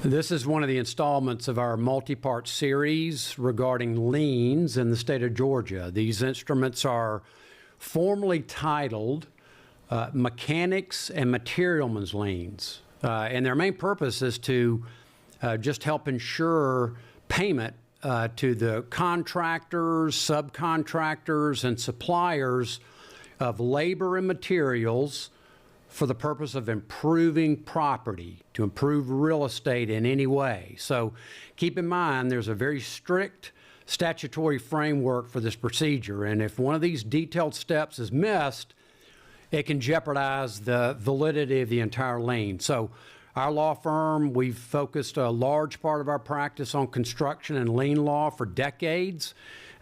This is one of the installments of our multi-part series regarding liens in the state of Georgia. These instruments are formally titled Mechanics and Materialmen's Liens. And their main purpose is to just help ensure payment to the contractors, subcontractors, and suppliers of labor and materials for the purpose of improving property, to improve real estate in any way. So keep in mind, there's a very strict statutory framework for this procedure, and if one of these detailed steps is missed, it can jeopardize the validity of the entire lien. So our law firm, we've focused a large part of our practice on construction and lien law for decades.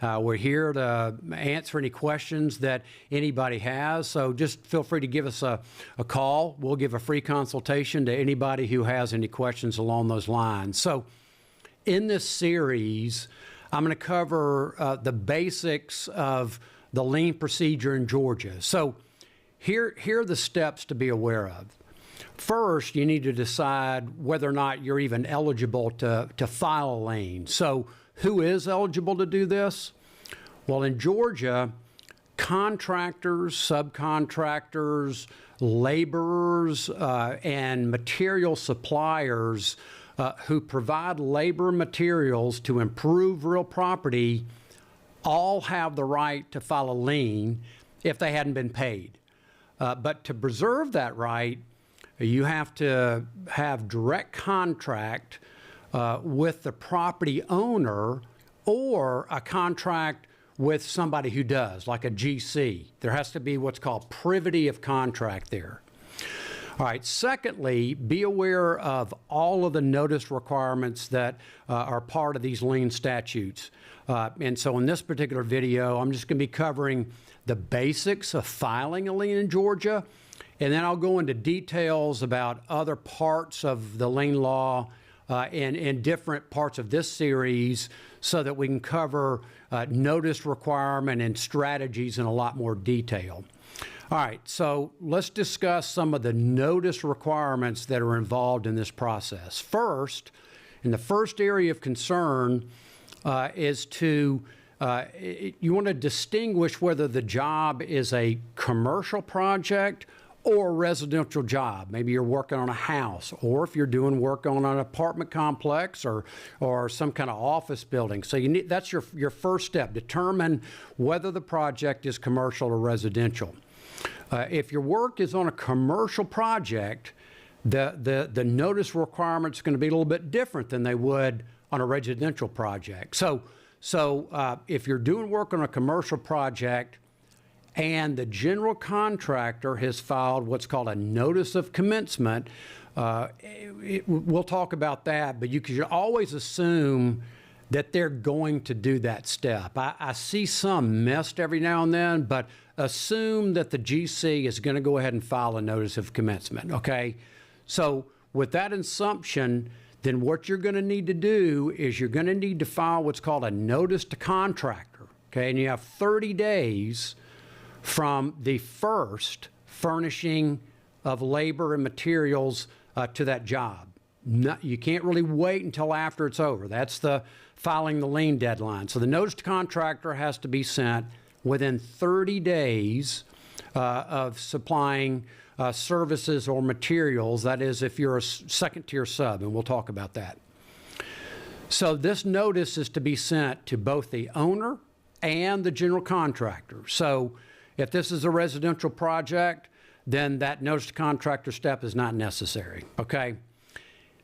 We're here to answer any questions that anybody has, so just feel free to give us a call. We'll give a free consultation to anybody who has any questions along those lines. So in this series, I'm going to cover the basics of the lien procedure in Georgia. So here are the steps to be aware of. First, you need to decide whether or not you're even eligible to file a lien. So who is eligible to do this? Well, in Georgia, contractors, subcontractors, laborers, and material suppliers who provide labor and materials to improve real property all have the right to file a lien if they hadn't been paid. But to preserve that right, you have to have direct contract with the property owner or a contract with somebody who does, like a GC. There has to be what's called privity of contract there. All right, secondly, be aware of all of the notice requirements that are part of these lien statutes. And so in this particular video, I'm just going to be covering the basics of filing a lien in Georgia, and then I'll go into details about other parts of the lien law in different parts of this series so that we can cover notice requirement and strategies in a lot more detail. All right, so let's discuss some of the notice requirements that are involved in this process. First, in the first area of concern is to you want to distinguish whether the job is a commercial project or a residential job. Maybe you're working on a house, or if you're doing work on an apartment complex or some kind of office building. So you need, that's your first step. Determine whether the project is commercial or residential. If your work is on a commercial project, the notice requirements are going to be a little bit different than they would on a residential project. So if you're doing work on a commercial project and the general contractor has filed what's called a notice of commencement, we'll talk about that, but you can always assume that they're going to do that step. I see some missed every now and then, but assume that the GC is going to go ahead and file a notice of commencement, okay? So with that assumption, then what you're going to need to do is you're going to need to file what's called a notice to contractor, okay? And you have 30 days from the first furnishing of labor and materials to that job. You can't really wait until after it's over. That's the filing the lien deadline. So the notice to contractor has to be sent within 30 days of supplying services or materials. That is, if you're a second-tier sub, and we'll talk about that. So this notice is to be sent to both the owner and the general contractor. So if this is a residential project, then that notice to contractor step is not necessary, okay?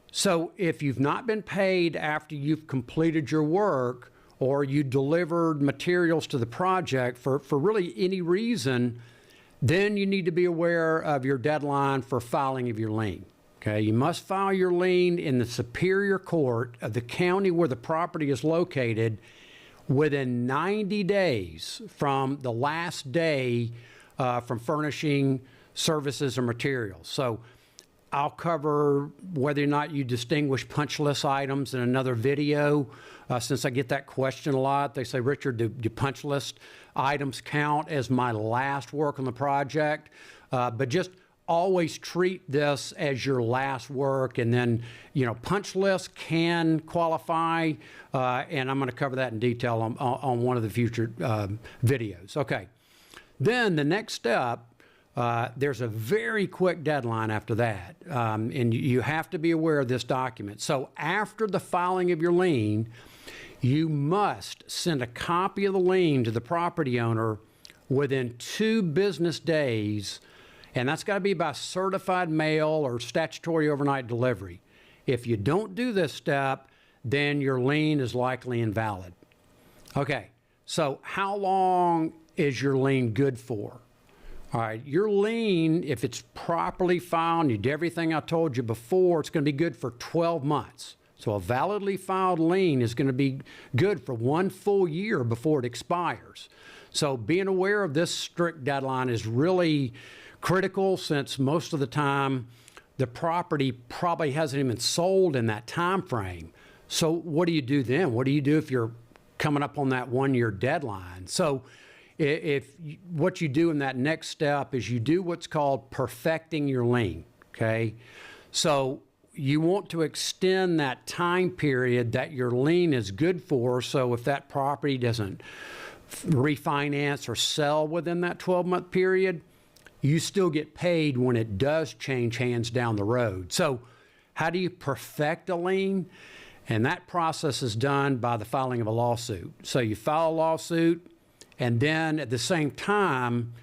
So if you've not been paid after you've completed your work or you delivered materials to the project for really any reason, then you need to be aware of your deadline for filing of your lien, okay? You must file your lien in the Superior Court of the county where the property is located within 90 days from the last day from furnishing services or materials. So I'll cover whether or not you distinguish punch list items in another video. Since I get that question a lot, they say, Richard, do punch list items count as my last work on the project? But just always treat this as your last work, and then, punch lists can qualify, and I'm going to cover that in detail on one of the future videos. Okay. Then the next step, there's a very quick deadline after that, and you have to be aware of this document. So after the filing of your lien, you must send a copy of the lien to the property owner within 2 business days, and that's got to be by certified mail or statutory overnight delivery. If you don't do this step, then your lien is likely invalid. Okay, so how long is your lien good for? All right, your lien, if it's properly filed and you did everything I told you before, it's going to be good for 12 months. So a validly filed lien is going to be good for 1 full year before it expires. So being aware of this strict deadline is really critical, since most of the time the property probably hasn't even sold in that time frame. So what do you do then? What do you do if you're coming up on that 1-year deadline? So what you do in that next step is you do what's called perfecting your lien, okay? So you want to extend that time period that your lien is good for, so if that property doesn't refinance or sell within that 12-month period, you still get paid when it does change hands down the road. So how do you perfect a lien? And that process is done by the filing of a lawsuit. So you file a lawsuit, and then at the same time,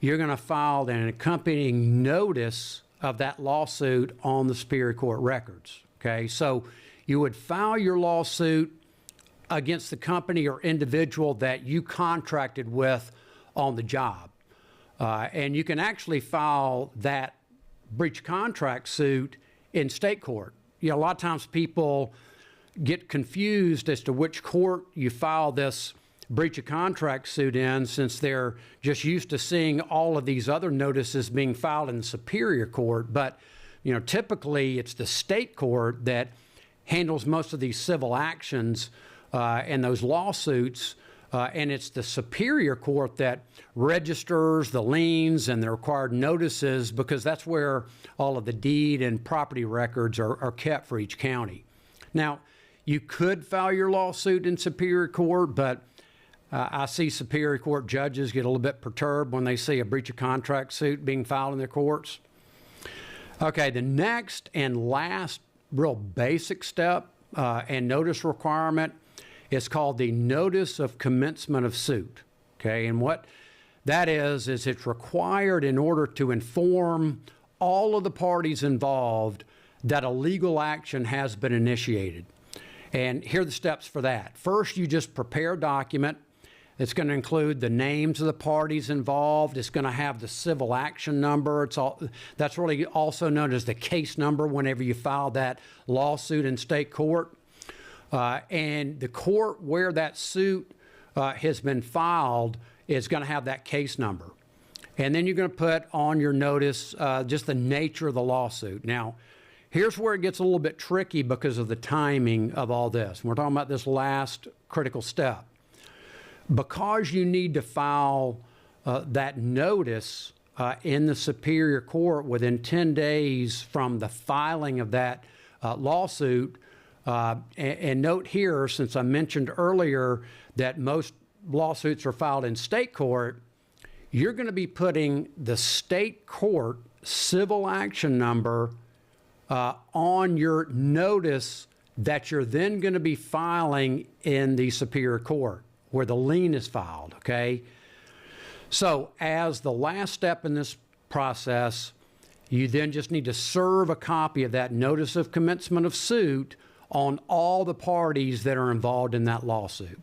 you're going to file an accompanying notice of that lawsuit on the Superior Court records. Okay, so you would file your lawsuit against the company or individual that you contracted with on the job. And you can actually file that breach of contract suit in state court. A lot of times people get confused as to which court you file this breach of contract suit in, since they're just used to seeing all of these other notices being filed in the Superior Court. But, typically it's the state court that handles most of these civil actions and those lawsuits, and it's the Superior Court that registers the liens and the required notices, because that's where all of the deed and property records are kept for each county. Now, you could file your lawsuit in Superior Court, but I see Superior Court judges get a little bit perturbed when they see a breach of contract suit being filed in their courts. Okay, the next and last real basic step and notice requirement is called the notice of commencement of suit. Okay, and what that is it's required in order to inform all of the parties involved that a legal action has been initiated. And here are the steps for that. First, you just prepare a document. It's going to include the names of the parties involved. It's going to have the civil action number. That's really also known as the case number whenever you file that lawsuit in state court. And the court where that suit has been filed is going to have that case number. And then you're going to put on your notice just the nature of the lawsuit. Now, here's where it gets a little bit tricky because of the timing of all this. We're talking about this last critical step. Because you need to file that notice in the Superior Court within 10 days from the filing of that lawsuit, and note here, since I mentioned earlier that most lawsuits are filed in state court, you're going to be putting the state court civil action number on your notice that you're then going to be filing in the Superior Court, where the lien is filed, okay? So as the last step in this process, you then just need to serve a copy of that notice of commencement of suit on all the parties that are involved in that lawsuit.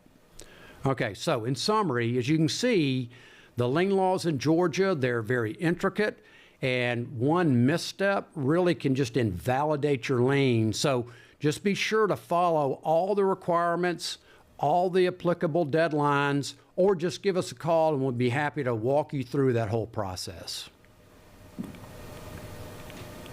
Okay, so in summary, as you can see, the lien laws in Georgia, they're very intricate, and one misstep really can just invalidate your lien. So just be sure to follow all the requirements, all the applicable deadlines, or just give us a call and we'll be happy to walk you through that whole process.